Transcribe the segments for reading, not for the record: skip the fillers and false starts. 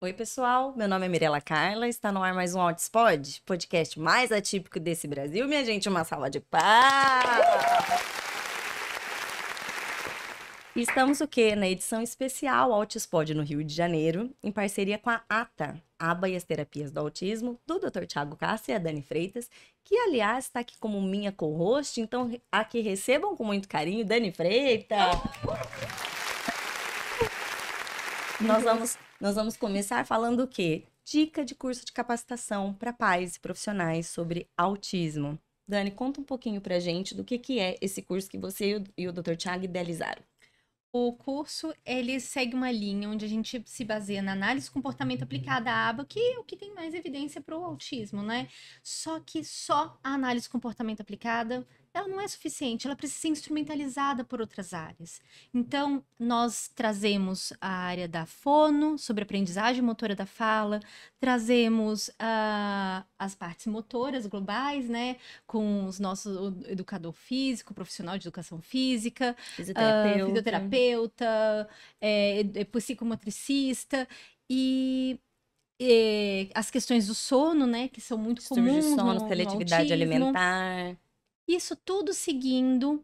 Oi, pessoal. Meu nome é Mirela Carla. Está no ar mais um Outspod, podcast mais atípico desse Brasil. Minha gente, uma salva de palmas. Estamos o quê? Na edição especial Outspod no Rio de Janeiro, em parceria com a ATA, Aba e as Terapias do Autismo, do Dr. Thiago Castro e a Dani Freitas, que, aliás, está aqui como minha co-host. Então, aqui recebam com muito carinho Dani Freitas. Nós vamos começar falando o quê? Dica de curso de capacitação para pais e profissionais sobre autismo. Dani, conta um pouquinho pra gente do que é esse curso que você e o Dr. Thiago idealizaram. O curso, ele segue uma linha onde a gente se baseia na análise do comportamento aplicada à aba, que é o que tem mais evidência para o autismo, né? Só que só a análise do comportamento aplicada, ela não é suficiente, ela precisa ser instrumentalizada por outras áreas. Então, nós trazemos a área da fono, sobre aprendizagem motora da fala, trazemos as partes motoras globais, né? Com os nossos o educador físico, profissional de educação física, fisioterapeuta, psicomotricista e as questões do sono, né, que são muito Distúrbio de comuns sono, no seletividade autismo. alimentar. Isso tudo seguindo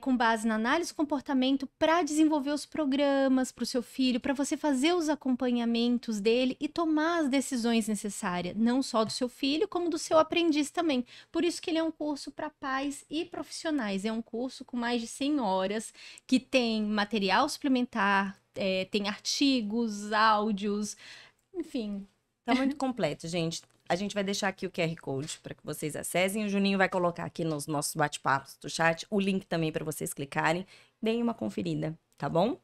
com base na análise do comportamento para desenvolver os programas para o seu filho, para você fazer os acompanhamentos dele e tomar as decisões necessárias, não só do seu filho, como do seu aprendiz também. Por isso que ele é um curso para pais e profissionais. É um curso com mais de 100 horas, que tem material suplementar, tem artigos, áudios, enfim. Tá muito completo, gente. A gente vai deixar aqui o QR Code para que vocês acessem. O Juninho vai colocar aqui nos nossos bate-papos do chat o link também para vocês clicarem. Deem uma conferida, tá bom?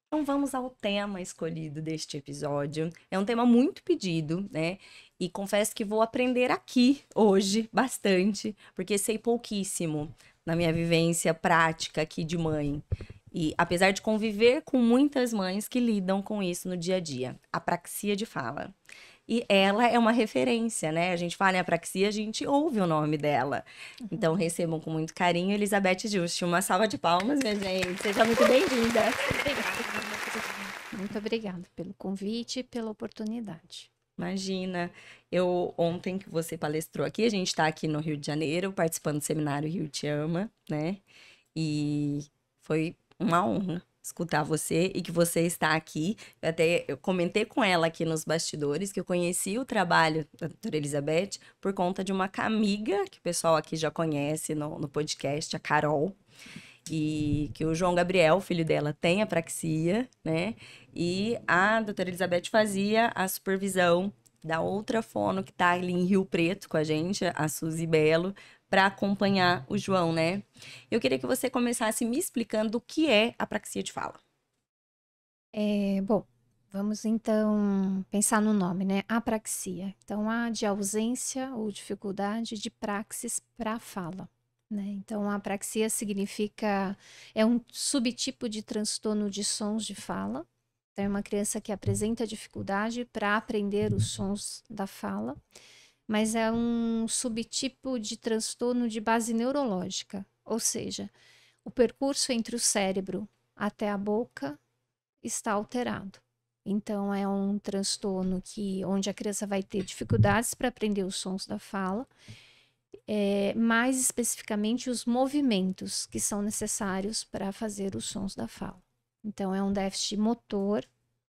Então vamos ao tema escolhido deste episódio. É um tema muito pedido, né? E confesso que vou aprender aqui hoje bastante, porque sei pouquíssimo na minha vivência prática aqui de mãe. E apesar de conviver com muitas mães que lidam com isso no dia a dia, apraxia de fala. E ela é uma referência, né? A gente fala em apraxia, a gente ouve o nome dela. Então, recebam com muito carinho Elizabeth Juste. Uma salva de palmas, minha gente. Seja muito bem-vinda. Muito obrigada pelo convite e pela oportunidade. Imagina, ontem que você palestrou aqui, a gente está aqui no Rio de Janeiro, participando do seminário Rio Te Ama, né? E foi uma honra escutar você e que você está aqui. Eu comentei com ela aqui nos bastidores que eu conheci o trabalho da doutora Elizabeth por conta de uma amiga que o pessoal aqui já conhece no podcast, a Carol. E que o João Gabriel, filho dela, tem apraxia, né? E a doutora Elizabeth fazia a supervisão da outra fono que tá ali em Rio Preto com a gente, a Suzy Belo, para acompanhar o João, né? Eu queria que você começasse me explicando o que é apraxia de fala. Bom, vamos então pensar no nome, né? Apraxia. Então, A de ausência ou dificuldade, de praxis para fala, né? Então, a apraxia é um subtipo de transtorno de sons de fala. Então, é uma criança que apresenta dificuldade para aprender os sons da fala, mas é um subtipo de transtorno de base neurológica, ou seja, o percurso entre o cérebro até a boca está alterado. Então, é um transtorno onde a criança vai ter dificuldades para aprender os sons da fala, mais especificamente os movimentos que são necessários para fazer os sons da fala. Então, é um déficit motor,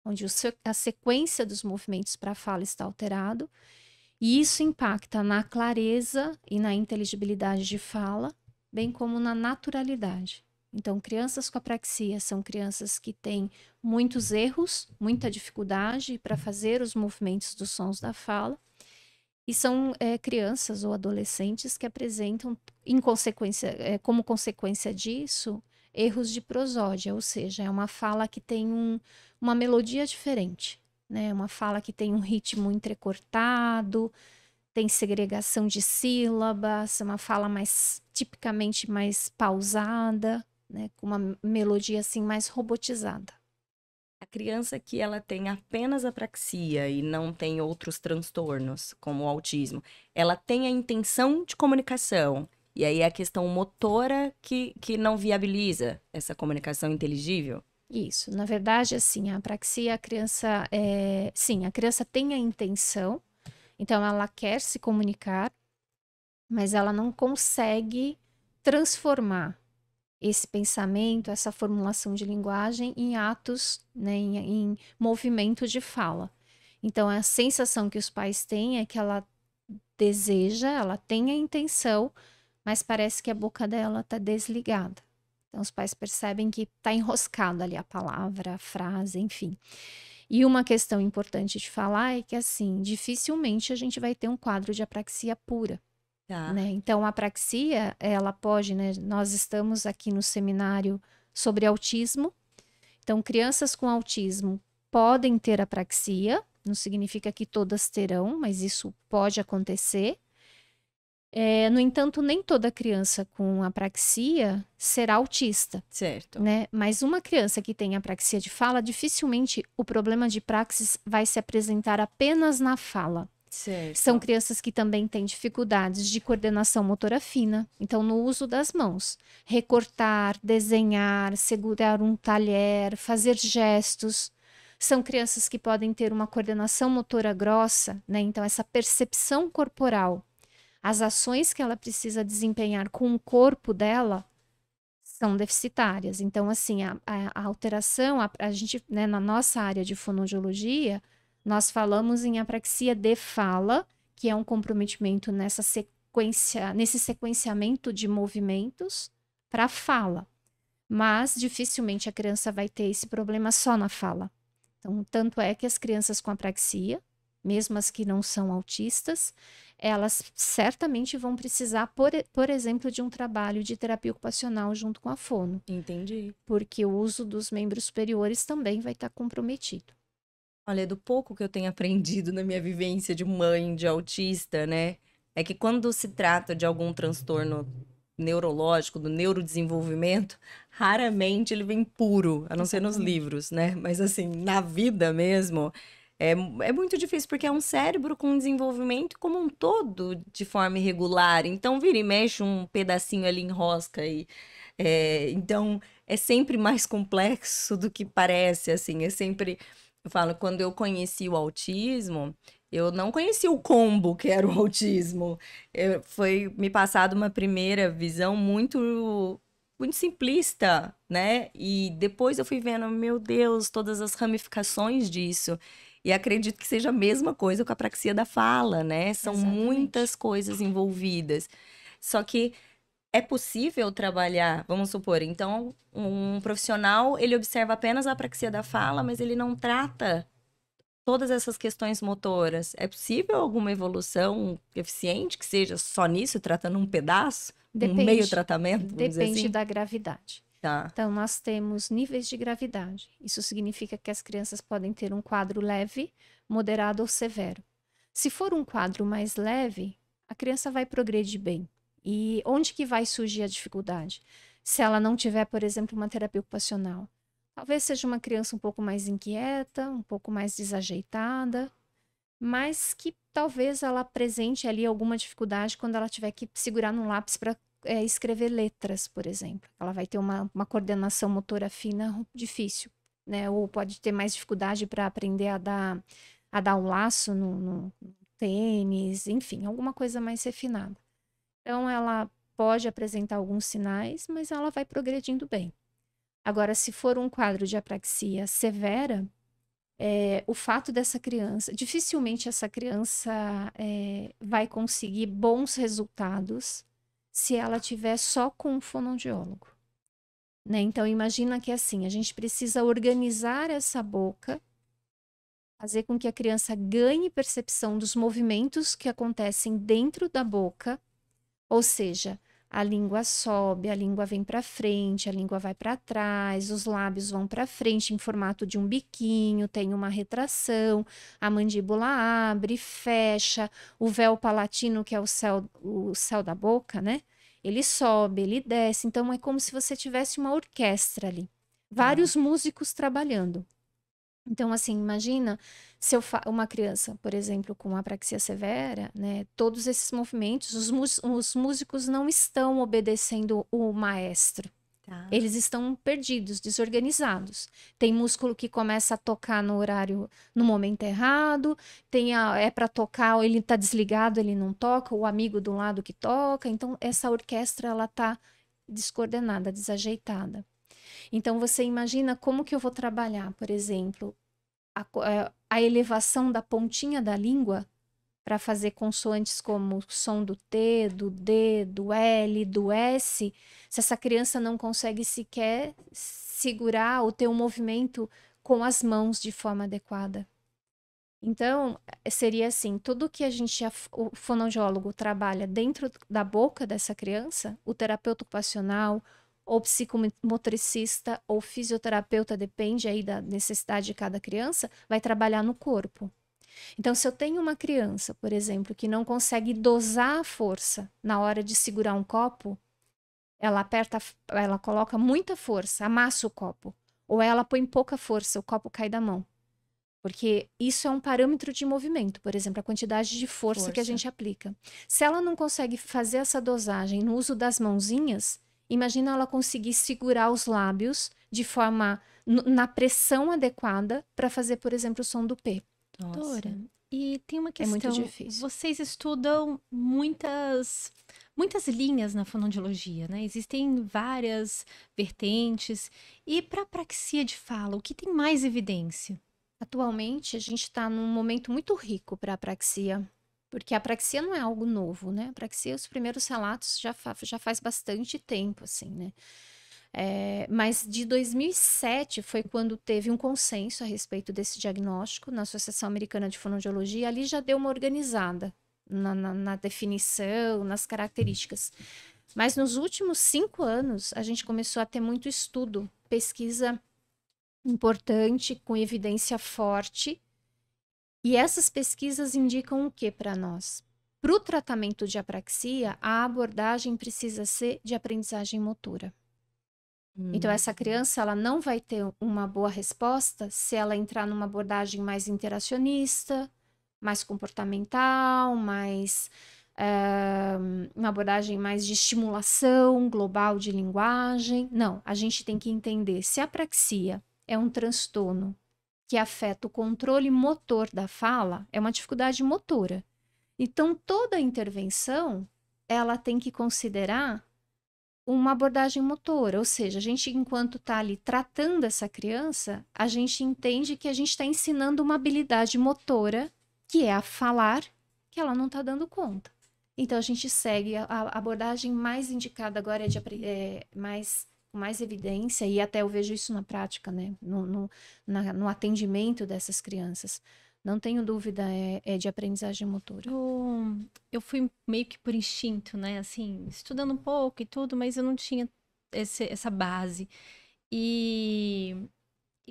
onde a sequência dos movimentos para a fala está alterado, e isso impacta na clareza e na inteligibilidade de fala, bem como na naturalidade. Então, crianças com apraxia são crianças que têm muitos erros, muita dificuldade para fazer os movimentos dos sons da fala, e são crianças ou adolescentes que apresentam, como consequência disso, erros de prosódia, ou seja, é uma fala que tem uma melodia diferente, né? Uma fala que tem um ritmo entrecortado, tem segregação de sílabas, uma fala tipicamente mais pausada, né? Com uma melodia assim mais robotizada. A criança que ela tem apenas apraxia e não tem outros transtornos, como o autismo, ela tem a intenção de comunicação. E aí é a questão motora que não viabiliza essa comunicação inteligível? Isso, na verdade, assim, a apraxia, a criança, sim, a criança tem a intenção, então ela quer se comunicar, mas ela não consegue transformar esse pensamento, essa formulação de linguagem em atos, né, em movimento de fala. Então, a sensação que os pais têm é que ela deseja, ela tem a intenção, mas parece que a boca dela está desligada. Então, os pais percebem que está enroscada ali a palavra, a frase, enfim. E uma questão importante de falar é que, assim, dificilmente a gente vai ter um quadro de apraxia pura, Tá. né? Então, a apraxia, ela pode, né? Nós estamos aqui no seminário sobre autismo. Então, crianças com autismo podem ter apraxia, não significa que todas terão, mas isso pode acontecer. No entanto, nem toda criança com apraxia será autista, Certo. né? Mas uma criança que tem apraxia de fala, dificilmente o problema de praxis vai se apresentar apenas na fala. Certo. São crianças que também têm dificuldades de coordenação motora fina, então no uso das mãos. Recortar, desenhar, segurar um talher, fazer gestos. São crianças que podem ter uma coordenação motora grossa, né? Então essa percepção corporal, as ações que ela precisa desempenhar com o corpo dela são deficitárias. Então, assim, a alteração, a gente, né, na nossa área de fonoaudiologia, nós falamos em apraxia de fala, que é um comprometimento nessa sequência, nesse sequenciamento de movimentos para fala. Mas dificilmente a criança vai ter esse problema só na fala. Então, tanto é que as crianças com apraxia, mesmo as que não são autistas, elas certamente vão precisar, por exemplo, de um trabalho de terapia ocupacional junto com a fono. Entendi. Porque o uso dos membros superiores também vai estar comprometido. Olha, do pouco que eu tenho aprendido na minha vivência de mãe de autista, né? É que quando se trata de algum transtorno neurológico, do neurodesenvolvimento, raramente ele vem puro, a não ser nos Exatamente. livros, né? Mas assim, na vida mesmo, é muito difícil, porque é um cérebro com desenvolvimento como um todo de forma irregular. Então, vira e mexe um pedacinho ali enrosca e então é sempre mais complexo do que parece, assim, é sempre. Eu falo, quando eu conheci o autismo, eu não conhecia o combo que era o autismo. Foi me passado uma primeira visão muito simplista, né? E depois eu fui vendo, meu Deus, todas as ramificações disso. E acredito que seja a mesma coisa com a apraxia da fala, né? São Exatamente. muitas coisas envolvidas. Só que é possível trabalhar, vamos supor, então, um profissional, ele observa apenas a apraxia da fala, mas ele não trata todas essas questões motoras. É possível alguma evolução eficiente que seja só nisso, tratando um pedaço? Um meio tratamento, vamos dizer Depende assim? da gravidade. Tá, Então, nós temos níveis de gravidade. Isso significa que as crianças podem ter um quadro leve, moderado ou severo. Se for um quadro mais leve, a criança vai progredir bem. E onde que vai surgir a dificuldade? Se ela não tiver, por exemplo, uma terapia ocupacional. Talvez seja uma criança um pouco mais inquieta, um pouco mais desajeitada, mas que talvez ela apresente ali alguma dificuldade quando ela tiver que segurar no lápis para escrever letras, por exemplo. Ela vai ter uma coordenação motora fina difícil, né? Ou pode ter mais dificuldade para aprender a dar um laço no tênis, enfim, alguma coisa mais refinada. Então, ela pode apresentar alguns sinais, mas ela vai progredindo bem. Agora, se for um quadro de apraxia severa, o fato dessa criança, dificilmente essa criança vai conseguir bons resultados se ela tiver só com um fonoaudiólogo, né? Então, imagina que assim, a gente precisa organizar essa boca, fazer com que a criança ganhe percepção dos movimentos que acontecem dentro da boca, ou seja, a língua sobe, a língua vem para frente, a língua vai para trás, os lábios vão para frente em formato de um biquinho, tem uma retração, a mandíbula abre, fecha, o véu palatino, que é o céu da boca, né? Ele sobe, ele desce. Então é como se você tivesse uma orquestra ali, vários músicos trabalhando. Então, assim, imagina se uma criança, por exemplo, com apraxia severa, né, todos esses movimentos, os músicos não estão obedecendo o maestro. Tá. Eles estão perdidos, desorganizados. Tem músculo que começa a tocar no horário, no momento errado, é para tocar, ele está desligado, ele não toca, o amigo do lado que toca. Então, essa orquestra, ela está descoordenada, desajeitada. Então, você imagina como que eu vou trabalhar, por exemplo, a elevação da pontinha da língua para fazer consoantes como o som do T, do D, do L, do S, se essa criança não consegue sequer segurar ou ter um movimento com as mãos de forma adequada. Então, seria assim, tudo que o fonoaudiólogo trabalha dentro da boca dessa criança, o terapeuta ocupacional, ou psicomotricista, ou fisioterapeuta, depende aí da necessidade de cada criança, vai trabalhar no corpo. Então, se eu tenho uma criança, por exemplo, que não consegue dosar a força na hora de segurar um copo, ela coloca muita força, amassa o copo. Ou ela põe pouca força, o copo cai da mão. Porque isso é um parâmetro de movimento, por exemplo, a quantidade de força que a gente aplica. Se ela não consegue fazer essa dosagem no uso das mãozinhas, imagina ela conseguir segurar os lábios de forma na pressão adequada para fazer, por exemplo, o som do P. Doutora, e tem uma É questão, muito difícil. vocês estudam muitas linhas na fonoaudiologia, né? Existem várias vertentes. E para apraxia de fala, o que tem mais evidência? Atualmente, a gente está num momento muito rico para a apraxia, porque a apraxia não é algo novo, né? A apraxia, os primeiros relatos já faz bastante tempo, assim, né? Mas de 2007 foi quando teve um consenso a respeito desse diagnóstico na Associação Americana de Fonoaudiologia. Ali já deu uma organizada na definição, nas características. Mas nos últimos 5 anos, a gente começou a ter muito estudo, pesquisa importante, com evidência forte. E essas pesquisas indicam o que para nós? Para o tratamento de apraxia, a abordagem precisa ser de aprendizagem motora. Então, essa criança ela não vai ter uma boa resposta se ela entrar numa abordagem mais interacionista, mais comportamental, uma abordagem mais de estimulação global de linguagem. Não, a gente tem que entender se a apraxia é um transtorno que afeta o controle motor da fala, é uma dificuldade motora. Então, toda intervenção, ela tem que considerar uma abordagem motora, ou seja, a gente, enquanto está ali tratando essa criança, a gente entende que a gente está ensinando uma habilidade motora, que é a falar, que ela não está dando conta. Então, a gente segue a abordagem mais indicada agora, com mais evidência, e até eu vejo isso na prática, né? No atendimento dessas crianças. Não tenho dúvida, é de aprendizagem motora. Eu fui meio que por instinto, né? Assim, estudando um pouco e tudo, mas eu não tinha essa base. E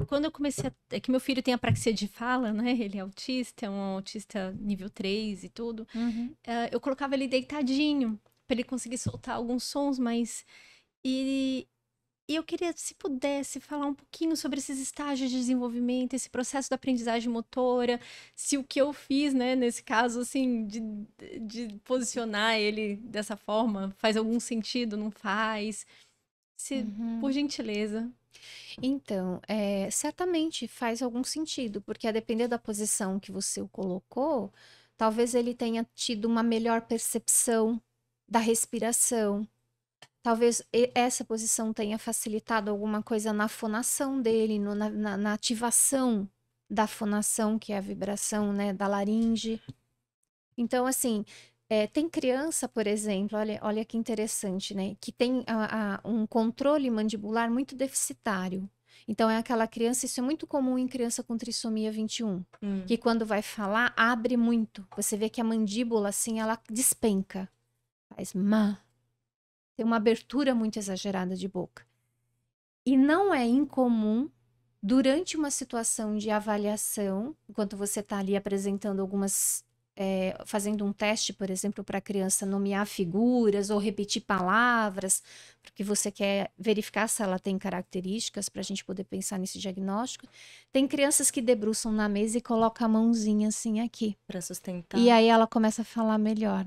quando eu comecei É que meu filho tem apraxia de fala, né? Ele é autista, é um autista nível 3 e tudo. Eu colocava ele deitadinho, para ele conseguir soltar alguns sons, mas... E eu queria, se pudesse, falar um pouquinho sobre esses estágios de desenvolvimento, esse processo da aprendizagem motora, se o que eu fiz, né, nesse caso, assim, de posicionar ele dessa forma, faz algum sentido, não faz? Por gentileza. Então, certamente faz algum sentido, porque a depender da posição que você o colocou, talvez ele tenha tido uma melhor percepção da respiração. Talvez essa posição tenha facilitado alguma coisa na fonação dele, na ativação da fonação, que é a vibração, né, da laringe. Então, assim, tem criança, por exemplo, olha que interessante, né, que tem um controle mandibular muito deficitário. Então, é aquela criança, isso é muito comum em criança com trissomia 21, que quando vai falar, abre muito. Você vê que a mandíbula, assim, ela despenca. Faz tem uma abertura muito exagerada de boca. E não é incomum, durante uma situação de avaliação, enquanto você está ali apresentando fazendo um teste, por exemplo, para a criança nomear figuras ou repetir palavras, porque você quer verificar se ela tem características para a gente poder pensar nesse diagnóstico. Tem crianças que debruçam na mesa e colocam a mãozinha assim aqui. Para sustentar. E aí ela começa a falar melhor.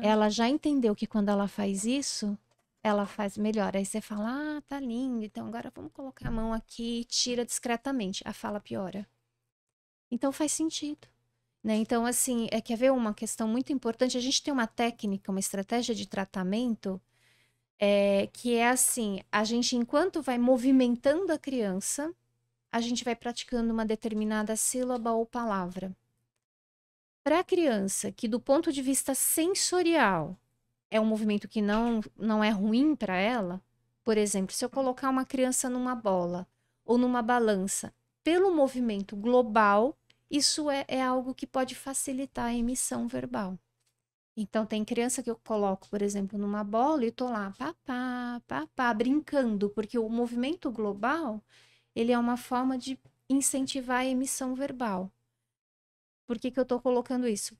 Ela já entendeu que quando ela faz isso, ela faz melhor. Aí você fala, ah, tá lindo, então agora vamos colocar a mão aqui e tira discretamente. A fala piora. Então faz sentido. Né? Então, assim, quer ver uma questão muito importante? A gente tem uma técnica, uma estratégia de tratamento que é assim, a gente, enquanto vai movimentando a criança, a gente vai praticando uma determinada sílaba ou palavra. Para a criança, que do ponto de vista sensorial é um movimento que não é ruim para ela, por exemplo, se eu colocar uma criança numa bola ou numa balança, pelo movimento global, isso é algo que pode facilitar a emissão verbal. Então, tem criança que eu coloco, por exemplo, numa bola e tô lá, papá, papá, brincando, porque o movimento global, ele é uma forma de incentivar a emissão verbal. Por que que eu tô colocando isso?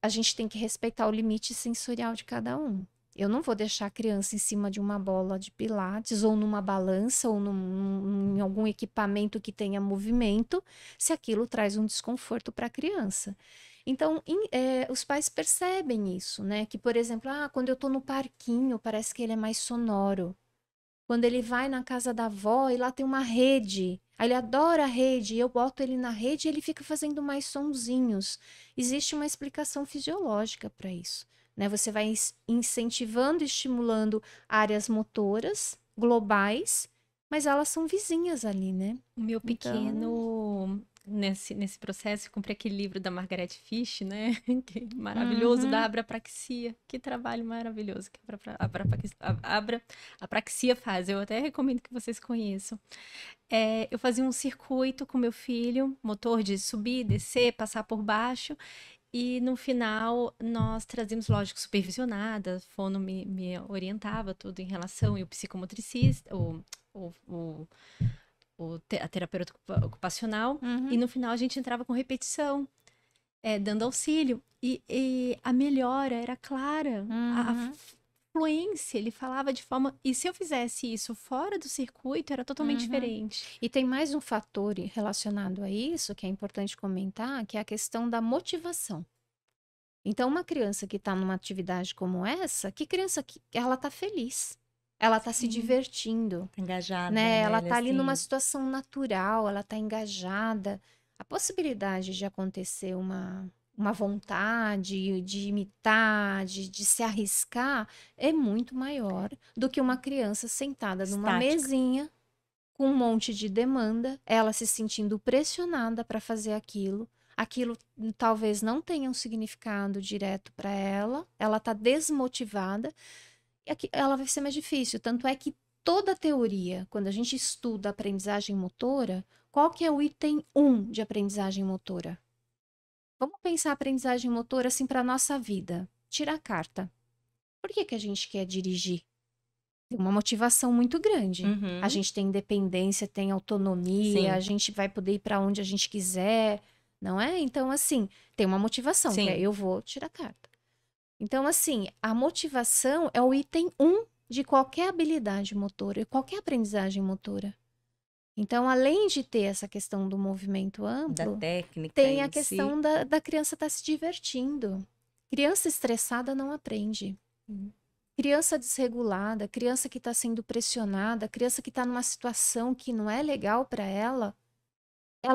A gente tem que respeitar o limite sensorial de cada um. Eu não vou deixar a criança em cima de uma bola de pilates ou numa balança ou em algum equipamento que tenha movimento, se aquilo traz um desconforto para a criança. Então, os pais percebem isso, né? Que, por exemplo, quando eu estou no parquinho, parece que ele é mais sonoro. Quando ele vai na casa da avó e lá tem uma rede, aí ele adora a rede, e eu boto ele na rede e ele fica fazendo mais sonzinhos. Existe uma explicação fisiológica para isso, né? Você vai incentivando e estimulando áreas motoras globais, mas elas são vizinhas ali, né? O meu Então, pequeno, nesse processo, eu comprei aquele livro da Margaret Fish, né? Que é maravilhoso, da uhum, abrapraxia. Que trabalho maravilhoso que a apraxia faz. Eu até recomendo que vocês conheçam. Eu fazia um circuito com meu filho, motor de subir, descer, passar por baixo. E no final, nós trazíamos, lógico, supervisionada, fono me orientava tudo em relação, e o psicomotricista, a terapeuta ocupacional, e uhum, no final a gente entrava com repetição, dando auxílio, e a melhora era clara, a uhum, fluência, ele falava de forma, e se eu fizesse isso fora do circuito, era totalmente uhum. diferente. E tem mais um fator relacionado a isso que é importante comentar, que é a questão da motivação. Então, uma criança que está numa atividade como essa, que criança que ela está feliz, ela está se Sim. divertindo, Engajada, né? né? Ela Ele está ali numa assim. situação natural, ela está engajada. A possibilidade de acontecer uma vontade de imitar, de se arriscar, é muito maior do que uma criança sentada numa Estática. mesinha com um monte de demanda, ela se sentindo pressionada para fazer aquilo. Aquilo talvez não tenha um significado direto para ela, ela está desmotivada e ela vai ser mais difícil. Tanto é que toda a teoria, quando a gente estuda aprendizagem motora, qual que é o item 1 de aprendizagem motora? Vamos pensar a aprendizagem motora assim para a nossa vida. Tirar a carta. Por que que a gente quer dirigir? Tem uma motivação muito grande. A Uhum. gente tem independência, tem autonomia, a Sim, gente vai poder ir para onde a gente quiser, não é? Então, assim, tem uma motivação, que é sim. eu vou tirar carta. Então, assim, a motivação é o item 1 de qualquer habilidade motora, qualquer aprendizagem motora. Então, além de ter essa questão do movimento Da amplo, técnica tem a em si. questão da criança estar se divertindo. Criança estressada não aprende. Criança desregulada, criança que está sendo pressionada, criança que está numa situação que não é legal para ela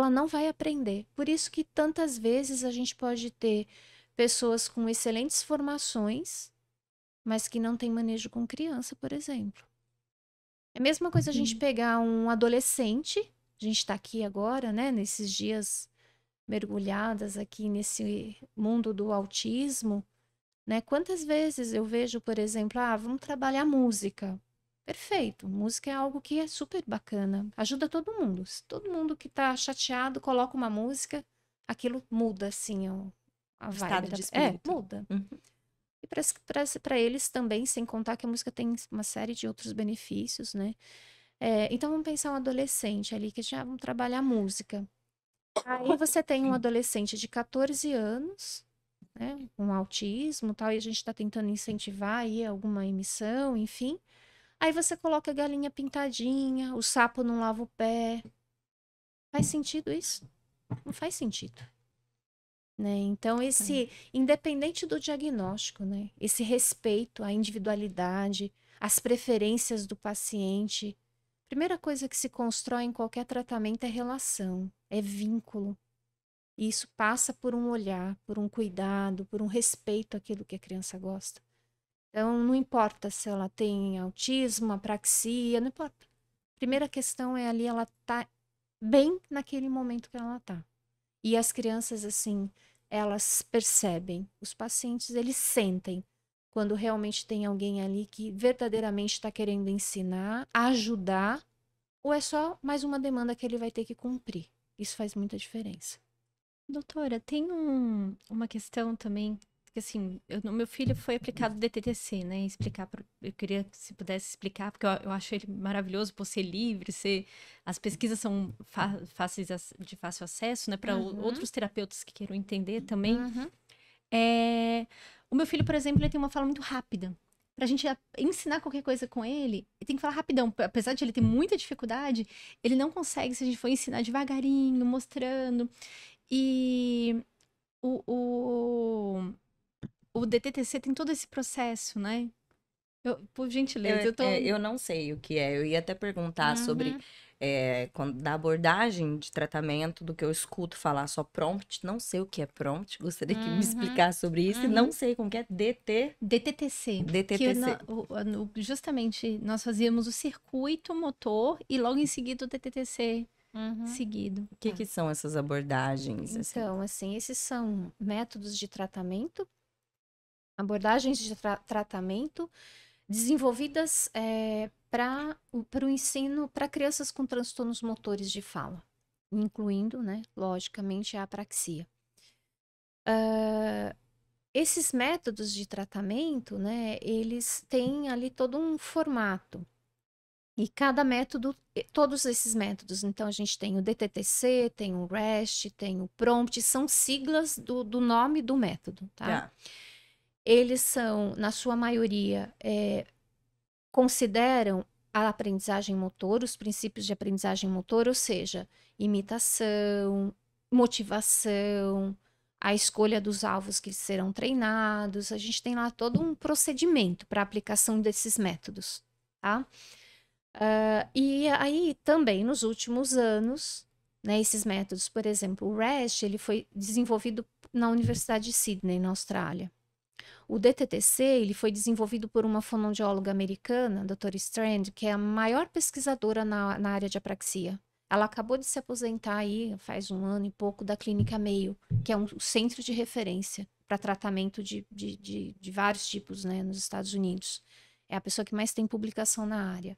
não vai aprender. Por isso que tantas vezes a gente pode ter pessoas com excelentes formações, mas que não têm manejo com criança, por exemplo. É a mesma coisa a gente Sim. pegar um adolescente, a gente está aqui agora, né, nesses dias mergulhadas aqui nesse mundo do autismo, né? Quantas vezes eu vejo, por exemplo, vamos trabalhar música. Perfeito, música é algo que é super bacana, ajuda todo mundo. Se todo mundo que tá chateado coloca uma música, aquilo muda assim a O vibe estado da. de espírito. Muda. Uhum. E para eles também, sem contar que a música tem uma série de outros benefícios, né? Então vamos pensar um adolescente ali que já vamos trabalhar música. Aí você tem um adolescente de 14 anos, né, com autismo, tal, e a gente está tentando incentivar aí alguma emissão, enfim. Aí você coloca a galinha pintadinha, o sapo não lava o pé. Faz sentido isso? Não faz sentido, né? Então independente do diagnóstico, né, esse respeito à individualidade, as preferências do paciente. Primeira coisa que se constrói em qualquer tratamento é relação, é vínculo. E isso passa por um olhar, por um cuidado, por um respeito àquilo que a criança gosta. Então, não importa se ela tem autismo, apraxia, não importa. Primeira questão é ali ela tá bem naquele momento que ela tá. E as crianças, assim, elas percebem, os pacientes, eles sentem quando realmente tem alguém ali que verdadeiramente está querendo ensinar, ajudar, ou é só mais uma demanda que ele vai ter que cumprir. Isso faz muita diferença. Doutora, tem uma questão também, que assim, o meu filho foi aplicado DTTC, né? Eu queria que se pudesse explicar, porque eu acho ele maravilhoso por ser livre, as pesquisas são fáceis de fácil acesso, né? Para outros terapeutas que queiram entender também. O meu filho, por exemplo, ele tem uma fala muito rápida. Pra gente ensinar qualquer coisa com ele tem que falar rapidão. Apesar de ele ter muita dificuldade, ele não consegue se a gente for ensinar devagarinho, mostrando. E o DTTC tem todo esse processo, né? Por gentileza, Eu não sei o que é. Eu ia até perguntar sobre da abordagem de tratamento, do que eu escuto falar só prompt. Não sei o que é prompt. Gostaria que me explicasse sobre isso. E não sei como que é DTTC. DTTC. Justamente, nós fazíamos o circuito motor e logo em seguida o DTTC seguido. O que são essas abordagens? Então, assim, esses são métodos de tratamento, abordagens de tratamento desenvolvidas para o ensino para crianças com transtornos motores de fala, incluindo, né, logicamente, a apraxia. Esses métodos de tratamento, né, eles têm ali todo um formato. E cada método, todos esses métodos, então a gente tem o DTTC, tem o REST, tem o PROMPT, são siglas do nome do método, tá? Eles são, na sua maioria, consideram a aprendizagem motor, os princípios de aprendizagem motor, ou seja, imitação, motivação, a escolha dos alvos que serão treinados. A gente tem lá todo um procedimento para a aplicação desses métodos, tá? E aí também nos últimos anos, né, esses métodos, por exemplo, o REST, ele foi desenvolvido na Universidade de Sydney, na Austrália. O DTTC, ele foi desenvolvido por uma fonoaudióloga americana, a doutora Strand, que é a maior pesquisadora na área de apraxia. Ela acabou de se aposentar aí, faz 1 ano e pouco, da Clínica Mayo, que é um centro de referência para tratamento de vários tipos, né, nos Estados Unidos. É a pessoa que mais tem publicação na área.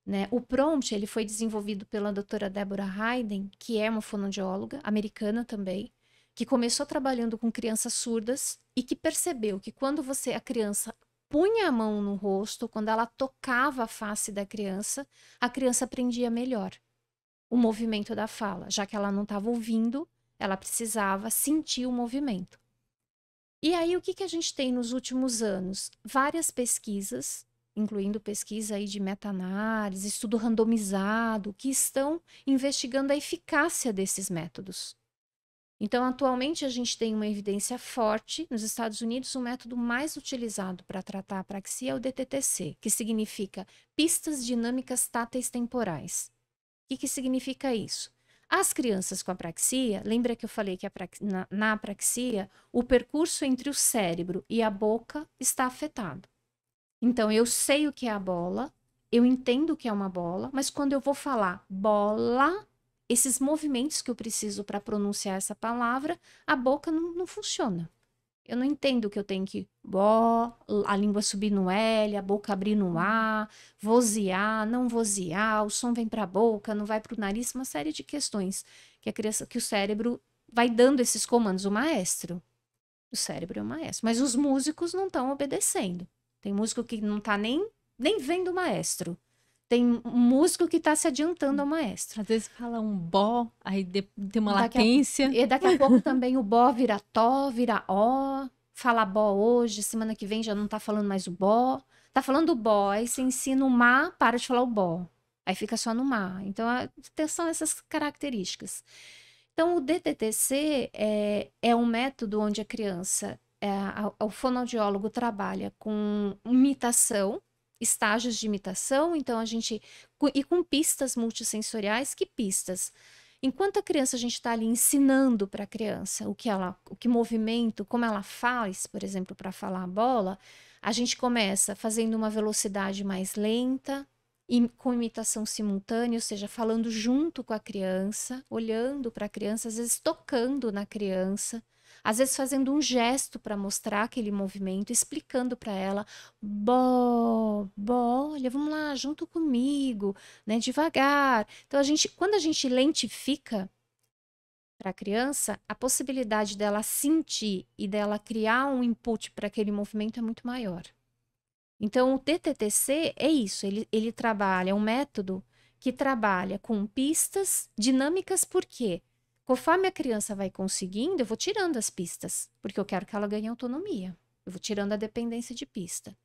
Né? O PROMPT, ele foi desenvolvido pela doutora Deborah Hayden, que é uma fonoaudióloga americana também, que começou trabalhando com crianças surdas e que percebeu que quando a criança punha a mão no rosto, quando ela tocava a face da criança, a criança aprendia melhor o movimento da fala, já que ela não estava ouvindo, ela precisava sentir o movimento. E aí, o que a gente tem nos últimos anos? Várias pesquisas, incluindo pesquisa aí de meta-análise, estudo randomizado, que estão investigando a eficácia desses métodos. Então, atualmente, a gente tem uma evidência forte. Nos Estados Unidos, o método mais utilizado para tratar a apraxia é o DTTC, que significa pistas dinâmicas táteis temporais. O que significa isso? As crianças com apraxia, lembra que eu falei que na apraxia, o percurso entre o cérebro e a boca está afetado. Então, eu sei o que é a bola, eu entendo o que é uma bola, mas quando eu vou falar bola, esses movimentos que eu preciso para pronunciar essa palavra, a boca não funciona. Eu não entendo que eu tenho que a língua subir no L, a boca abrir no A, vozear, não vozear, o som vem para a boca, não vai para o nariz, uma série de questões que o cérebro vai dando esses comandos. O maestro, o cérebro é o maestro, mas os músicos não estão obedecendo. Tem músico que não está nem vendo o maestro. Tem um músico que está se adiantando ao maestro. Às vezes fala um bó, aí tem uma latência. E daqui a pouco também o bó vira tó, vira ó. Fala bó hoje, semana que vem já não está falando mais o bó. Tá falando o bó, aí você ensina o má, para de falar o bó. Aí fica só no má. Então, são essas características. Então, o DTTC é um método onde a criança, o fonoaudiólogo trabalha com imitação, estágios de imitação, então a gente... E com pistas multissensoriais, que pistas? Enquanto a criança, a gente está ali ensinando para a criança o que movimento, como ela faz, por exemplo, para falar a bola, a gente começa fazendo uma velocidade mais lenta, com imitação simultânea, ou seja, falando junto com a criança, olhando para a criança, às vezes tocando na criança, às vezes fazendo um gesto para mostrar aquele movimento, explicando para ela, olha, vamos lá, junto comigo, né, devagar. Então, quando a gente lentifica para a criança, a possibilidade dela sentir e dela criar um input para aquele movimento é muito maior. Então, o TTTC é isso, ele trabalha, é um método que trabalha com pistas dinâmicas, por quê? Conforme a criança vai conseguindo, eu vou tirando as pistas, porque eu quero que ela ganhe autonomia. Eu vou tirando a dependência de pista.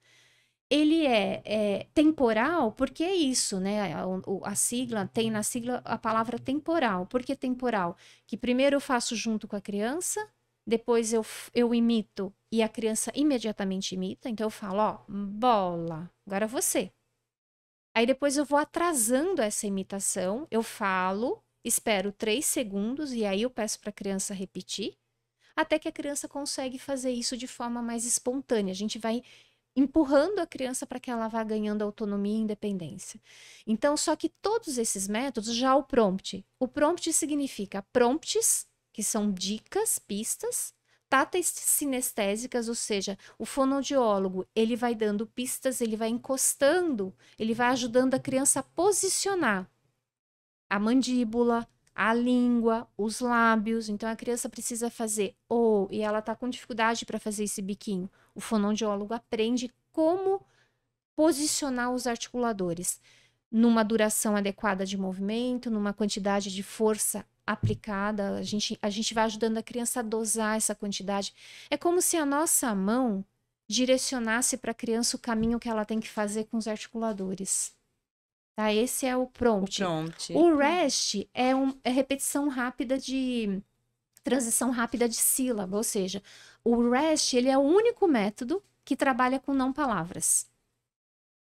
Ele é temporal, porque é isso, né? A sigla, tem na sigla a palavra temporal. Por que temporal? Que primeiro eu faço junto com a criança, depois eu imito e a criança imediatamente imita. Então eu falo, ó, bola, agora você. Aí depois eu vou atrasando essa imitação, eu falo, espero 3 segundos e aí eu peço para a criança repetir, até que a criança consegue fazer isso de forma mais espontânea. A gente vai empurrando a criança para que ela vá ganhando autonomia e independência. Então, só que todos esses métodos, já o prompt significa prompts, que são dicas, pistas, táteis sinestésicas, ou seja, o fonoaudiólogo, ele vai dando pistas, ele vai encostando, ele vai ajudando a criança a posicionar a mandíbula, a língua, os lábios. Então, a criança precisa fazer e ela está com dificuldade para fazer esse biquinho. O fonoaudiólogo aprende como posicionar os articuladores numa duração adequada de movimento, numa quantidade de força aplicada. A gente vai ajudando a criança a dosar essa quantidade. É como se a nossa mão direcionasse para a criança o caminho que ela tem que fazer com os articuladores. Tá? Esse é o prompt. O REST é repetição rápida transição rápida de sílaba, ou seja, o REST ele é o único método que trabalha com não palavras.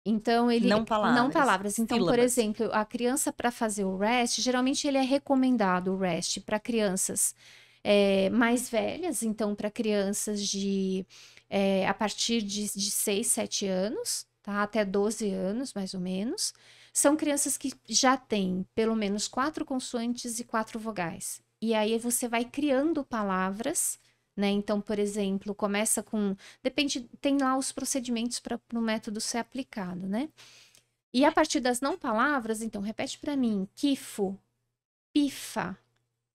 Então, ele... Não palavras. Então, sílabas. Por exemplo, a criança, para fazer o REST, geralmente ele é recomendado o REST para crianças mais velhas, então para crianças a partir de 6, 7 anos, tá? Até 12 anos, mais ou menos. São crianças que já têm pelo menos 4 consoantes e 4 vogais. E aí você vai criando palavras, né? Então, por exemplo, começa com... Depende, tem lá os procedimentos para o método ser aplicado, né? E a partir das não palavras, então, repete para mim. Quifo, pifa,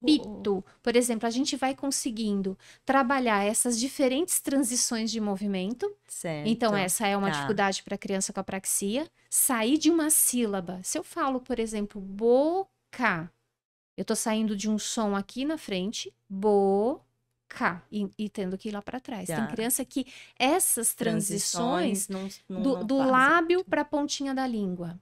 pito. Por exemplo, a gente vai conseguindo trabalhar essas diferentes transições de movimento. Certo. Então, essa é uma dificuldade para a criança com apraxia. Sair de uma sílaba. Se eu falo, por exemplo, boca, eu tô saindo de um som aqui na frente, boca, e tendo que ir lá para trás. Tem criança que essas transições do lábio para a pontinha da língua,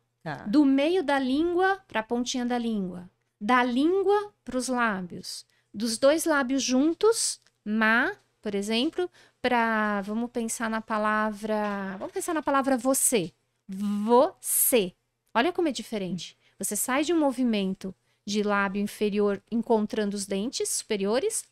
do meio da língua para a pontinha da língua, da língua para os lábios, dos 2 lábios juntos, por exemplo, vamos pensar na palavra você. Você. Olha como é diferente. Você sai de um movimento de lábio inferior encontrando os dentes superiores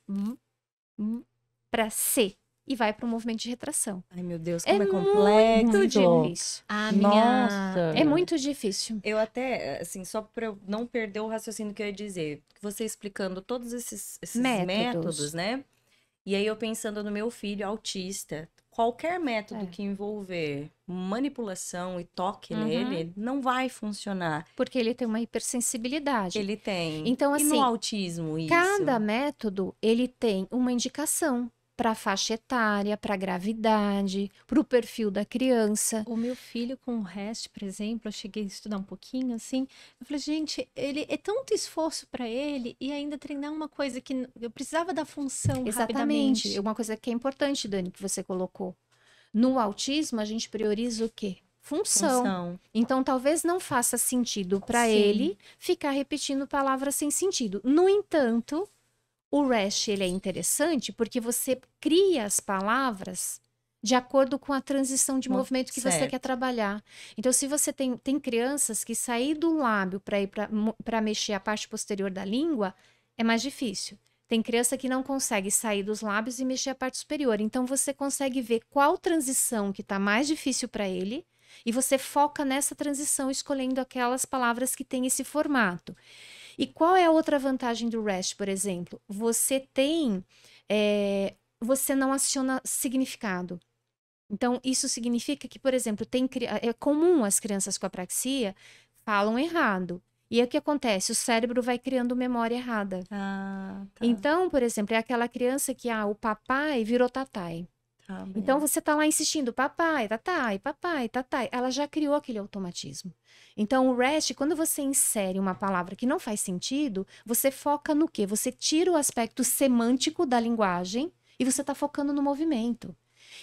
para C e vai para o movimento de retração. Ai, meu Deus, como é complexo. Muito difícil. Nossa. É muito difícil. Eu até, assim, só para eu não perder o raciocínio que eu ia dizer, você explicando todos esses métodos, né? E aí eu pensando no meu filho autista, qualquer método que envolver manipulação e toque nele não vai funcionar. Porque ele tem uma hipersensibilidade. Ele tem. Então, assim, e no autismo isso? Cada método, ele tem uma indicação para a faixa etária, para a gravidade, para o perfil da criança. O meu filho com o REST, por exemplo, eu cheguei a estudar um pouquinho, assim, eu falei, gente, ele é tanto esforço para ele e ainda treinar uma coisa que eu precisava da função Exatamente. rapidamente. Uma coisa que é importante, Dani, que você colocou. No autismo, a gente prioriza o quê? Função. Então, talvez não faça sentido para ele ficar repetindo palavras sem sentido. No entanto, o REST ele é interessante porque você cria as palavras de acordo com a transição de movimento que você Certo. quer trabalhar. Então, se você tem crianças que sair do lábio para ir para mexer a parte posterior da língua, é mais difícil. Tem criança que não consegue sair dos lábios e mexer a parte superior. Então, você consegue ver qual transição que está mais difícil para ele e você foca nessa transição, escolhendo aquelas palavras que têm esse formato. E qual é a outra vantagem do REST, por exemplo? Você não aciona significado. Então, isso significa que, por exemplo, é comum as crianças com apraxia falam errado. E aí o que acontece? O cérebro vai criando memória errada. Ah, tá. Então, por exemplo, é aquela criança que o papai virou tatai. Tá bem. Então, você tá lá insistindo, papai, tatai, papai, tatai. Ela já criou aquele automatismo. Então, o REST, quando você insere uma palavra que não faz sentido, você foca no quê? Você tira o aspecto semântico da linguagem e você tá focando no movimento.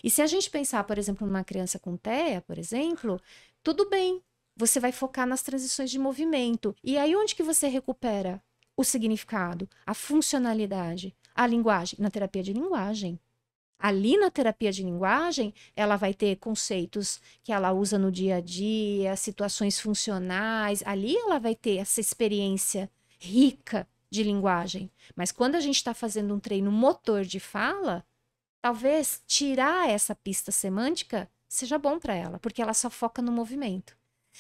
E se a gente pensar, por exemplo, numa criança com TEA, por exemplo, tudo bem. Você vai focar nas transições de movimento. E aí, onde que você recupera o significado, a funcionalidade, a linguagem? Na terapia de linguagem. Ali na terapia de linguagem, ela vai ter conceitos que ela usa no dia a dia, situações funcionais. Ali ela vai ter essa experiência rica de linguagem. Mas quando a gente está fazendo um treino motor de fala, talvez tirar essa pista semântica seja bom para ela, porque ela só foca no movimento.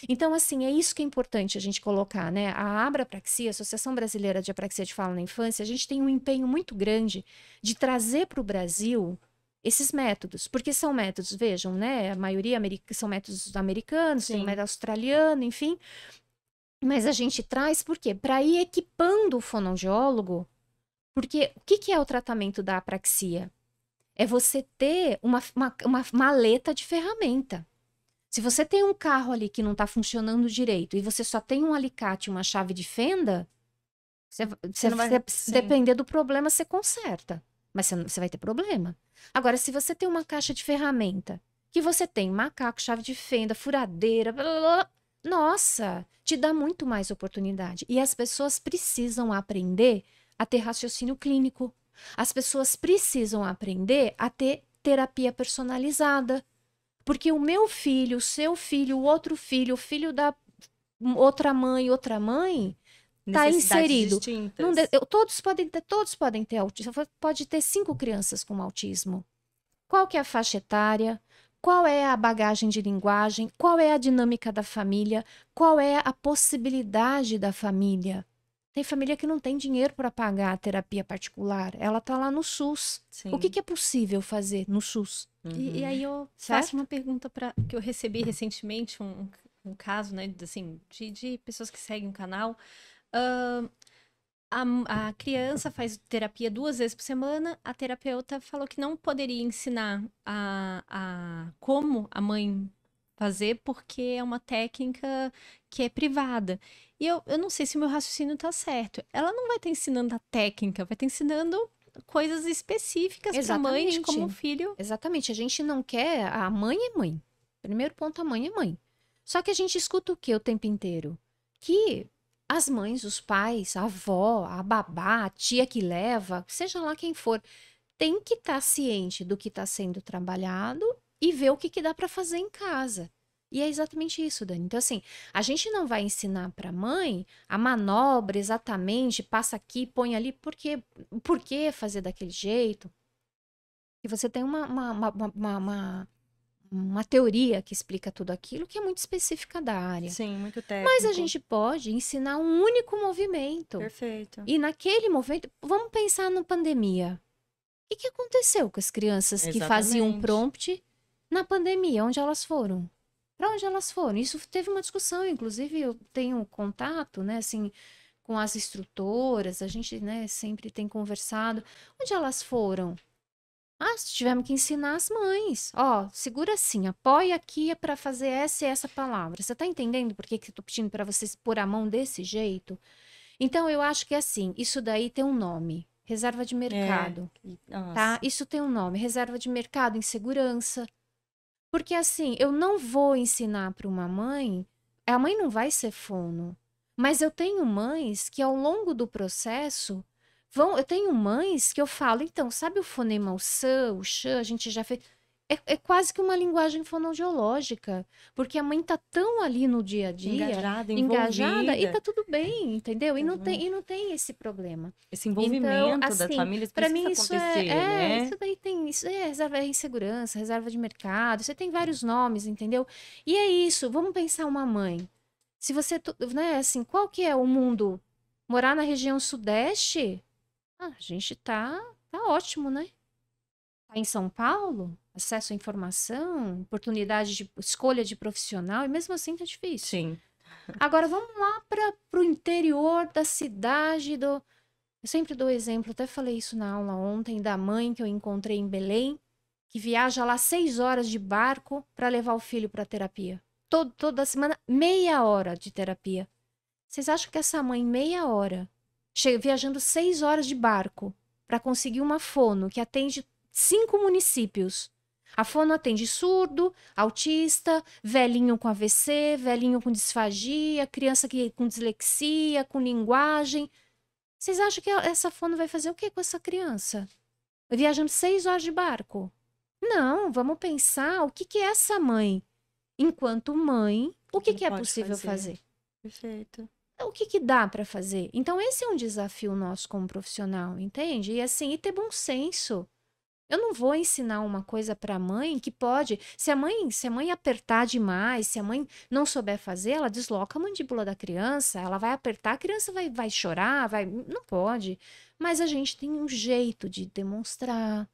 Então, assim, é isso que é importante a gente colocar, né? A Abrapraxia, Associação Brasileira de Apraxia de Fala na Infância, a gente tem um empenho muito grande de trazer para o Brasil esses métodos, porque são métodos, vejam, né? A maioria são métodos americanos, tem um método australiano, enfim. Mas a gente traz, por quê? Para ir equipando o fonoaudiólogo, porque o que é o tratamento da apraxia? É você ter uma maleta de ferramenta. Se você tem um carro ali que não está funcionando direito e você só tem um alicate e uma chave de fenda, depender do problema, você conserta. Mas você vai ter problema. Agora, se você tem uma caixa de ferramenta, que você tem macaco, chave de fenda, furadeira, blá, blá, blá, nossa, te dá muito mais oportunidade. E as pessoas precisam aprender a ter raciocínio clínico. As pessoas precisam aprender a ter terapia personalizada. Porque o meu filho, o seu filho, o outro filho, o filho da outra mãe, está inserido. Todos podem ter autismo. Pode ter 5 crianças com autismo. Qual que é a faixa etária? Qual é a bagagem de linguagem? Qual é a dinâmica da família? Qual é a possibilidade da família? Tem família que não tem dinheiro para pagar a terapia particular. Ela está lá no SUS. Sim. O que é possível fazer no SUS? E aí eu faço uma pergunta que eu recebi recentemente, um caso, né, assim, de pessoas que seguem o canal. A criança faz terapia 2 vezes por semana. A terapeuta falou que não poderia ensinar como a mãe fazer, porque é uma técnica que é privada. E eu não sei se o meu raciocínio tá certo. Ela não vai estar ensinando a técnica, vai estar ensinando coisas específicas para a mãe de como o filho. Exatamente. A gente não quer... A mãe é mãe. Primeiro ponto, a mãe é mãe. Só que a gente escuta o quê o tempo inteiro? Que as mães, os pais, a avó, a babá, a tia que leva, seja lá quem for, tem que estar ciente do que está sendo trabalhado e ver o que dá para fazer em casa. E é exatamente isso, Dani. Então, assim, a gente não vai ensinar para a mãe a manobra exatamente, passa aqui, põe ali, por que fazer daquele jeito? E você tem uma teoria que explica tudo aquilo que é muito específica da área. Sim, muito técnico. Mas a gente pode ensinar um único movimento. Perfeito. E naquele movimento, vamos pensar na pandemia. O que aconteceu com as crianças que faziam prompt na pandemia? Onde elas foram? Para onde elas foram? Isso teve uma discussão, inclusive eu tenho contato, né, assim, com as instrutoras, a gente, né, sempre tem conversado. Onde elas foram? Tivemos que ensinar as mães. Segura assim, apoia aqui para fazer essa e essa palavra. Você tá entendendo por que eu tô pedindo para vocês pôr a mão desse jeito? Então, eu acho que assim, isso daí tem um nome. Reserva de mercado. Tá? Isso tem um nome. Reserva de mercado em segurança. Porque assim, eu não vou ensinar para uma mãe, a mãe não vai ser fono, mas eu tenho mães que ao longo do processo, eu tenho mães que eu falo, então, sabe o fonema, o S, o X, a gente já fez, É quase que uma linguagem fonoaudiológica, porque a mãe tá tão ali no dia a dia, Engajada, engajada, e envolvida. tá tudo bem, entendeu? E Uhum. não tem esse problema. Esse Então, envolvimento das assim, famílias para mim precisa isso acontecer, né? isso daí tem, isso é reserva de insegurança, reserva de mercado, você tem vários nomes, entendeu? E é isso, vamos pensar uma mãe. Se você, né, assim, qual que é o mundo? Morar na região sudeste? A gente tá ótimo, né? Tá em São Paulo, acesso à informação, oportunidade de escolha de profissional, e mesmo assim tá difícil. Sim. Agora vamos lá para o interior da cidade do. Eu sempre dou exemplo, até falei isso na aula ontem, da mãe que eu encontrei em Belém, que viaja lá 6 horas de barco para levar o filho para terapia. Toda semana, meia hora de terapia. Vocês acham que essa mãe, meia hora, viajando 6 horas de barco para conseguir uma fono que atende 5 municípios? A fono atende surdo, autista, velhinho com AVC, velhinho com disfagia, criança com dislexia, com linguagem. Vocês acham que essa fono vai fazer o que com essa criança? Viajando 6 horas de barco? Não, vamos pensar o que é essa mãe. Enquanto mãe, o que é pode possível fazer? Perfeito. O que dá para fazer? Então, esse é um desafio nosso como profissional, entende? E assim, e ter bom senso. Eu não vou ensinar uma coisa para a mãe que pode. Se a mãe apertar demais, se a mãe não souber fazer, ela desloca a mandíbula da criança, ela vai apertar, a criança vai chorar, não pode. Mas a gente tem um jeito de demonstrar,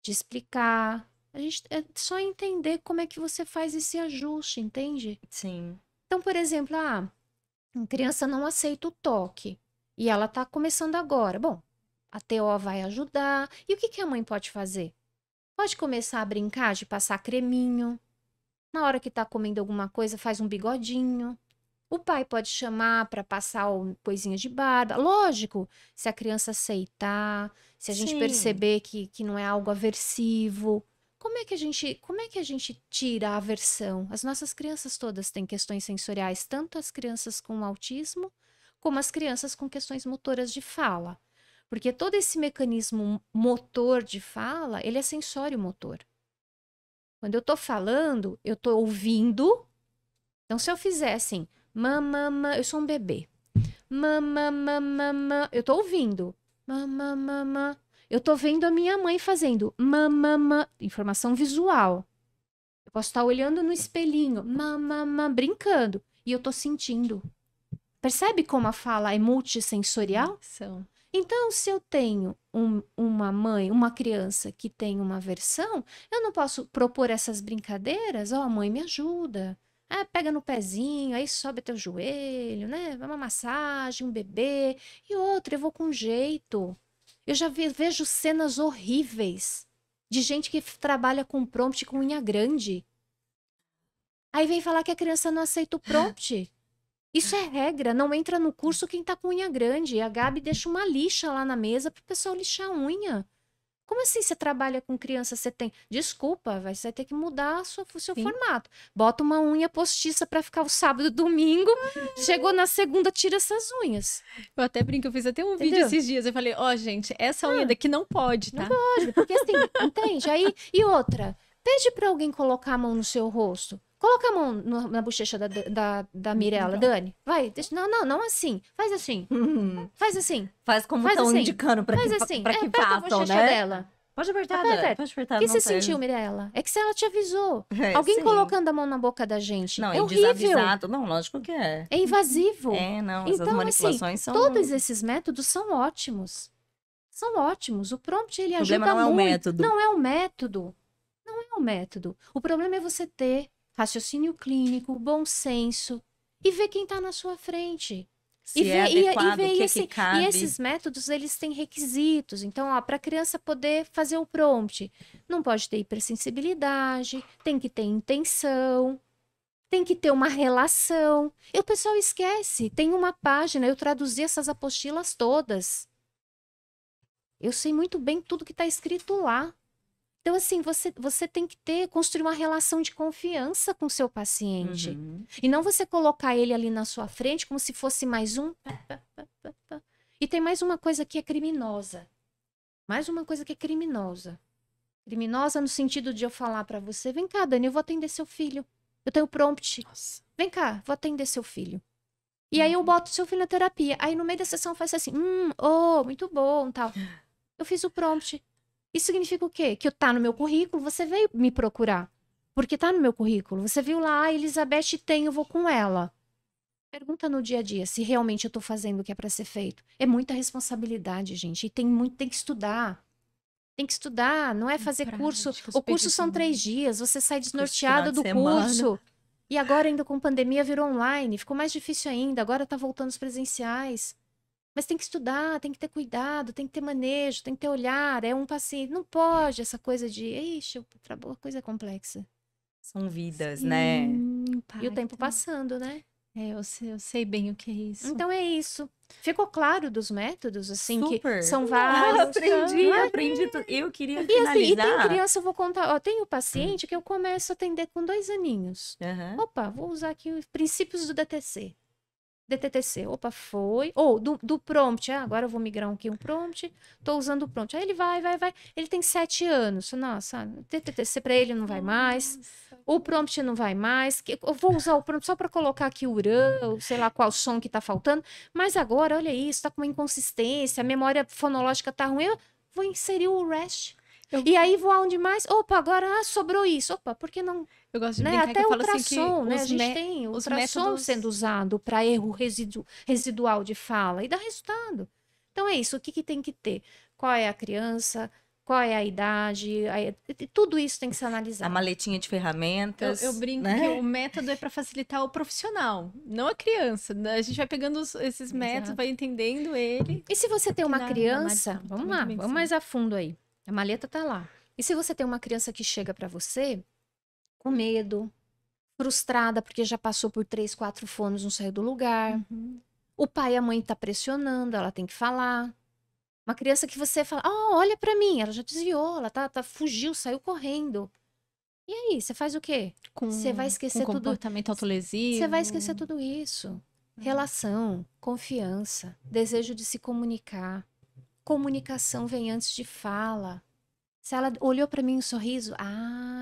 de explicar. A gente é só entender como é que você faz esse ajuste, entende? Sim. Então, por exemplo, a criança não aceita o toque e ela está começando agora. Bom, a TO vai ajudar. E o que a mãe pode fazer? Pode começar a brincar de passar creminho. Na hora que está comendo alguma coisa, faz um bigodinho. O pai pode chamar para passar coisinha de barba. Lógico, se a criança aceitar, se a gente Sim. perceber que não é algo aversivo. Como é que a gente tira a aversão? As nossas crianças todas têm questões sensoriais, tanto as crianças com autismo, como as crianças com questões motoras de fala. Porque todo esse mecanismo motor de fala, ele é sensório-motor. Quando eu tô falando, eu tô ouvindo. Então, se eu fizer assim, mamama, eu sou um bebê. Mamamamama, eu tô ouvindo. Mamamama, eu tô vendo a minha mãe fazendo. Mamama, informação visual. Eu posso estar olhando no espelhinho, mamama, brincando. E eu tô sentindo. Percebe como a fala é multissensorial? São. Então, se eu tenho uma mãe, uma criança que tem uma aversão, eu não posso propor essas brincadeiras. Ó, mãe, me ajuda. Ah, pega no pezinho, aí sobe teu joelho, né? Uma massagem, um bebê. E outra, eu vou com jeito. Eu já vejo cenas horríveis de gente que trabalha com prompt com unha grande. Aí vem falar que a criança não aceita o prompt. Isso é regra, não entra no curso quem tá com unha grande. A Gabi deixa uma lixa lá na mesa pro pessoal lixar a unha. Como assim você trabalha com criança, você tem... Desculpa, você vai ter que mudar o seu formato. Bota uma unha postiça pra ficar o sábado e domingo. Chegou na segunda, tira essas unhas. Eu até brinco, eu fiz até um vídeo Entendeu? esses dias. Eu falei, ó, gente, essa unha daqui não pode, tá? Não pode, porque assim, entende? Aí, e outra, pede pra alguém colocar a mão no seu rosto. Coloca a mão na bochecha da Mirella, Dani. Vai, deixa, não assim. Faz assim. Faz assim. Faz como Faz estão assim. indicando pra Faz que, assim. pra que aperta a façam, bochecha né? dela. Pode apertar, Aperta. pode apertar. O que não você tem- sentiu, Mirella? É que se ela te avisou. É, Alguém sim. colocando a mão na boca da gente. Não, é e horrível. desavisado. Não, lógico que é. É invasivo. É, não, essas Então, assim, manipulações são... todos esses métodos são ótimos. São ótimos. O prompt, ele O problema ajuda não é o muito. método. Não é o método. Não é o método. O problema é você ter raciocínio clínico, bom senso e ver quem está na sua frente. Se é adequado, o que que cabe. E esses métodos, eles têm requisitos. Então, para a criança poder fazer o prompt, não pode ter hipersensibilidade, tem que ter intenção, tem que ter uma relação. E o pessoal esquece. Tem uma página, eu traduzi essas apostilas todas. Eu sei muito bem tudo que está escrito lá. Então, assim, você tem que construir uma relação de confiança com o seu paciente. Uhum. E não você colocar ele ali na sua frente como se fosse mais um. E tem mais uma coisa que é criminosa. Mais uma coisa que é criminosa. Criminosa no sentido de eu falar pra você, vem cá, Dani, eu vou atender seu filho. Eu tenho prompt. Nossa. Vem cá, vou atender seu filho. E aí eu boto seu filho na terapia. Aí no meio da sessão faz assim, muito bom, tal. Eu fiz o prompt. Isso significa o quê? Que tá no meu currículo, você veio me procurar. Porque tá no meu currículo. Você viu lá, a Elizabeth tem, eu vou com ela. Pergunta no dia a dia se realmente eu tô fazendo o que é pra ser feito. É muita responsabilidade, gente. E tem que estudar. Tem que estudar, não é fazer curso. Prática, O curso são supervisão. 3 dias, você sai final desnorteado de do semana. curso. E agora, ainda com pandemia, virou online. Ficou mais difícil ainda. Agora tá voltando os presenciais. Mas tem que estudar, tem que ter cuidado, tem que ter manejo, tem que ter olhar. É um paciente. Não pode essa coisa de. Ixi, a coisa é complexa. São vidas, né? E o tempo Impacta. passando, né? Eu sei bem o que é isso. Então é isso. Ficou claro dos métodos, assim, que Super. são vários. Aprendi tudo. Eu queria E assim, e tem finalizar. criança, eu vou contar, ó, tem o paciente que eu começo a atender com 2 aninhos. Aham. Opa, vou usar aqui os princípios do DTTC. Opa, foi. Ou do prompt. Agora eu vou migrar aqui um prompt. Tô usando o prompt. Aí ele vai. Ele tem 7 anos. Nossa, DTTC pra ele não vai mais. O prompt não vai mais. Eu vou usar o prompt só para colocar aqui o URAN, sei lá qual som que tá faltando. Mas agora, olha isso, tá com uma inconsistência, a memória fonológica tá ruim. Eu vou inserir o REST. E aí vou aonde mais? Opa, agora sobrou isso. Opa, por que não? Eu gosto de Né? brincar que Até eu o falo assim que ultrassom, né? A os gente tem os ultrassom métodos- sendo usado para erro residual de fala e dá resultado. Então é isso, o que tem que ter? Qual é a criança? Qual é a idade? Tudo isso tem que ser A analisado. maletinha de ferramentas. Eu brinco né? que o método é para facilitar o profissional, não a criança. A gente vai pegando esses métodos, Exato. vai entendendo ele. E se você tem uma na criança, análise vamos lá, comportamento vamos mais a fundo aí. A maleta tá lá. E se você tem uma criança que chega para você com medo, frustrada porque já passou por 3, 4 fonos, não saiu do lugar. Uhum. O pai e a mãe tá pressionando, ela tem que falar. Uma criança que você fala, olha para mim, ela já desviou, ela fugiu, saiu correndo. E aí, você faz o quê? Você vai esquecer com tudo. comportamento autolesivo. Você vai esquecer tudo isso. Relação, confiança, desejo de se comunicar. Comunicação vem antes de fala. Se ela olhou para mim um sorriso,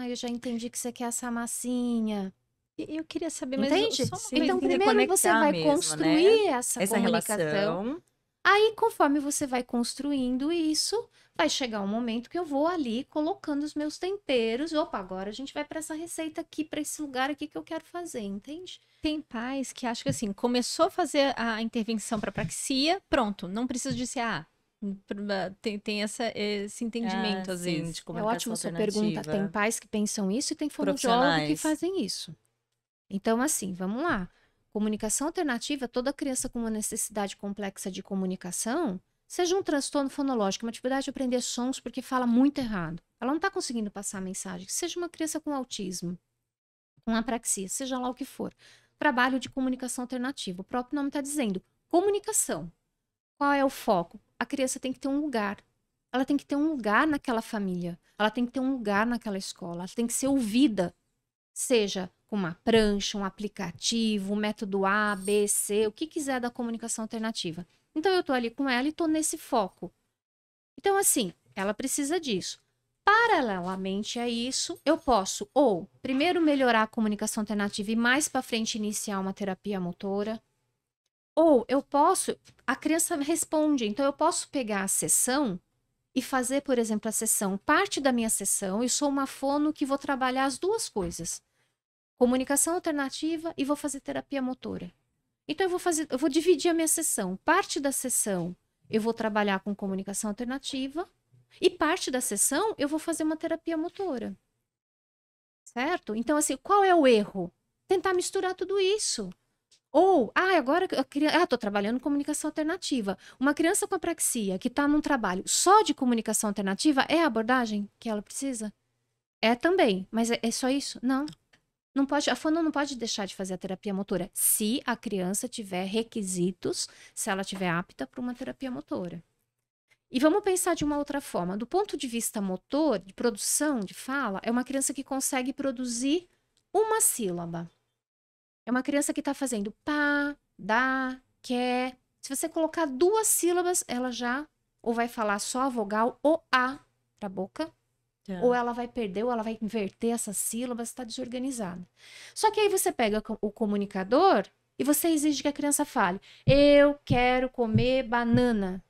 eu já entendi que você quer essa massinha. E eu queria saber, mas Entende? só uma Sim, Então, tem que primeiro você reconectar vai mesmo, construir né? essa Essa comunicação. relação. Aí, conforme você vai construindo isso, vai chegar um momento que eu vou ali colocando os meus temperos. Opa, agora a gente vai para essa receita aqui, para esse lugar aqui que eu quero fazer, entende? Tem pais que acham que assim, começou a fazer a intervenção para praxia, pronto, não precisa de ser tem esse entendimento às sim, vezes. de É comunicação ótimo sua alternativa. pergunta. Tem pais que pensam isso e tem fonoaudiólogos que Profissionais. fazem isso. Então, assim, vamos lá. Comunicação alternativa, toda criança com uma necessidade complexa de comunicação, seja um transtorno fonológico, uma dificuldade de aprender sons porque fala muito errado. Ela não está conseguindo passar a mensagem. Seja uma criança com autismo, com apraxia, seja lá o que for. Trabalho de comunicação alternativa. O próprio nome está dizendo comunicação. Qual é o foco? A criança tem que ter um lugar. Ela tem que ter um lugar naquela família. Ela tem que ter um lugar naquela escola. Ela tem que ser ouvida. Seja com uma prancha, um aplicativo, um método A, B, C, o que quiser da comunicação alternativa. Então, eu estou ali com ela e estou nesse foco. Então, assim, ela precisa disso. Paralelamente a isso, eu posso ou primeiro melhorar a comunicação alternativa e mais para frente iniciar uma terapia motora. Ou eu posso, a criança responde, então eu posso pegar a sessão e fazer, por exemplo, a sessão, parte da minha sessão, eu sou uma fono que vou trabalhar as duas coisas. Comunicação alternativa e vou fazer terapia motora. Então eu vou dividir a minha sessão. Parte da sessão eu vou trabalhar com comunicação alternativa e parte da sessão eu vou fazer uma terapia motora. Certo? Então, assim, qual é o erro? Tentar misturar tudo isso. Ou, agora a criança, estou trabalhando comunicação alternativa. Uma criança com apraxia que está num trabalho só de comunicação alternativa, é a abordagem que ela precisa? É também, mas é só isso? Não. Não pode, a fono não pode deixar de fazer a terapia motora se a criança tiver requisitos, se ela tiver apta para uma terapia motora. E vamos pensar de uma outra forma. Do ponto de vista motor, de produção de fala, é uma criança que consegue produzir uma sílaba. É uma criança que está fazendo pá, dá, quer. Se você colocar 2 sílabas, ela já ou vai falar só a vogal ou a para a boca, Tá. Ou ela vai perder, ou ela vai inverter essas sílabas, está desorganizada. Só que aí você pega o comunicador e você exige que a criança fale: eu quero comer banana.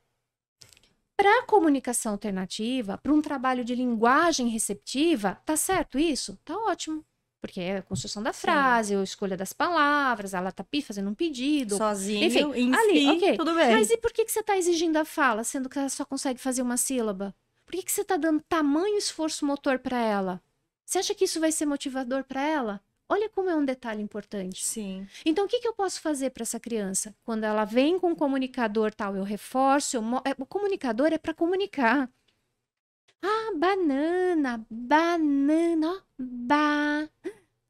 Para a comunicação alternativa, para um trabalho de linguagem receptiva, tá certo isso? Tá ótimo. Porque é a construção da frase, a escolha das palavras, ela tá fazendo um pedido. Sozinho, Enfim, em ali, si, ok. tudo bem. Mas e por que você está exigindo a fala, sendo que ela só consegue fazer uma sílaba? Por que você está dando tamanho esforço motor para ela? Você acha que isso vai ser motivador para ela? Olha como é um detalhe importante. Sim. Então, o que eu posso fazer para essa criança? Quando ela vem com um comunicador tal, eu reforço. O comunicador é para comunicar. Ah, banana, banana, ba.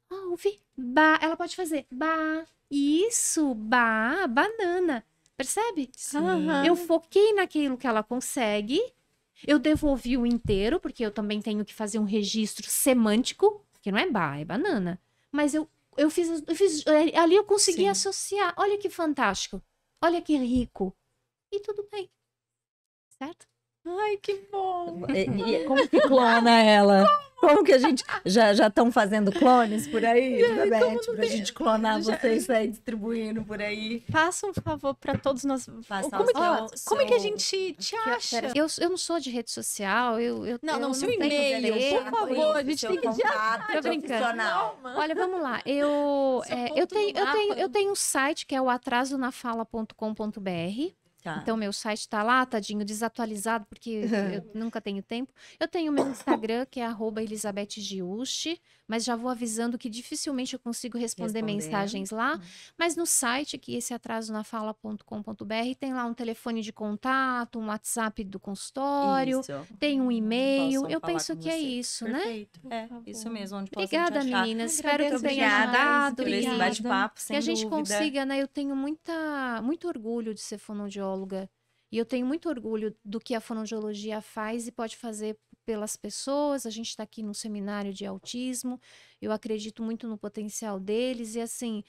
Ah, ouvi, ba. Ela pode fazer ba. Isso, ba, banana. Percebe? Sim. Eu foquei naquilo que ela consegue. Eu devolvi o inteiro, porque eu também tenho que fazer um registro semântico, que não é ba, é banana. Mas eu fiz ali eu consegui Sim. associar. Olha que fantástico. Olha que rico. E tudo bem. Certo? Ai, que bom. E como que clona ela? Como que a gente... Já estão fazendo clones por aí, Beth, pra gente clonar você e sair distribuindo por aí? Faça um favor para todos nós. Passar Como, o como é que a seu- gente te acha? Eu não sou de rede social. Não, seu tenho e-mail, endereço. por favor, a gente seu tem que contato Tô brincando. profissional. Olha, vamos lá. Seu Eu ponto no mapa. tenho um site que é o atrasonafala.com.br. Tá. Então, meu site está lá, tadinho, desatualizado, porque eu nunca tenho tempo. Eu tenho meu Instagram, que é @ElizabethGiusti, mas já vou avisando que dificilmente eu consigo responder mensagens lá. Mas no site, que esse atrasonafala.com.br, tem lá um telefone de contato, um WhatsApp do consultório, Isso. tem um e-mail. Possam Eu falar penso com que é você. isso, né? Perfeito. É, favor. isso mesmo, onde possam Obrigada, te achar. meninas. Espero que eu tenha Obrigada ajudado. por esse E bate-papo, que sem a gente dúvida. consiga, né? Eu tenho muito orgulho de ser fonoaudióloga. E eu tenho muito orgulho do que a fonoaudiologia faz e pode fazer pelas pessoas. A gente está aqui no seminário de autismo. Eu acredito muito no potencial deles. E assim,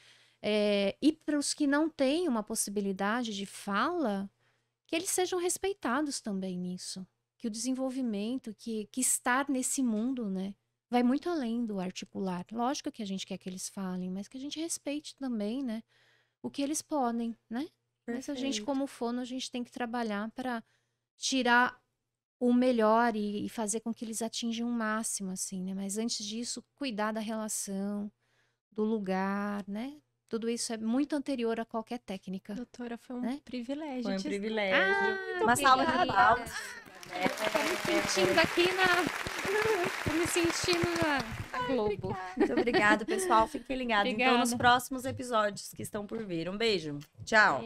e para os que não têm uma possibilidade de fala, que eles sejam respeitados também nisso. Que o desenvolvimento, que estar nesse mundo, né? Vai muito além do articular. Lógico que a gente quer que eles falem, mas que a gente respeite também, né? O que eles podem, né? Mas a gente, Perfeito. como fono, a gente tem que trabalhar para tirar o melhor e fazer com que eles atinjam o máximo, assim, né? Mas antes disso, cuidar da relação, do lugar, né? Tudo isso é muito anterior a qualquer técnica. Doutora, foi um Né? privilégio. Foi um te- privilégio. Ah, Uma salva de obrigada. palmas. Tô me sentindo aqui Tô me sentindo na Globo. Muito obrigada, pessoal. Fiquem ligados. Então, nos Obrigada. próximos episódios que estão por vir. Um beijo. Tchau.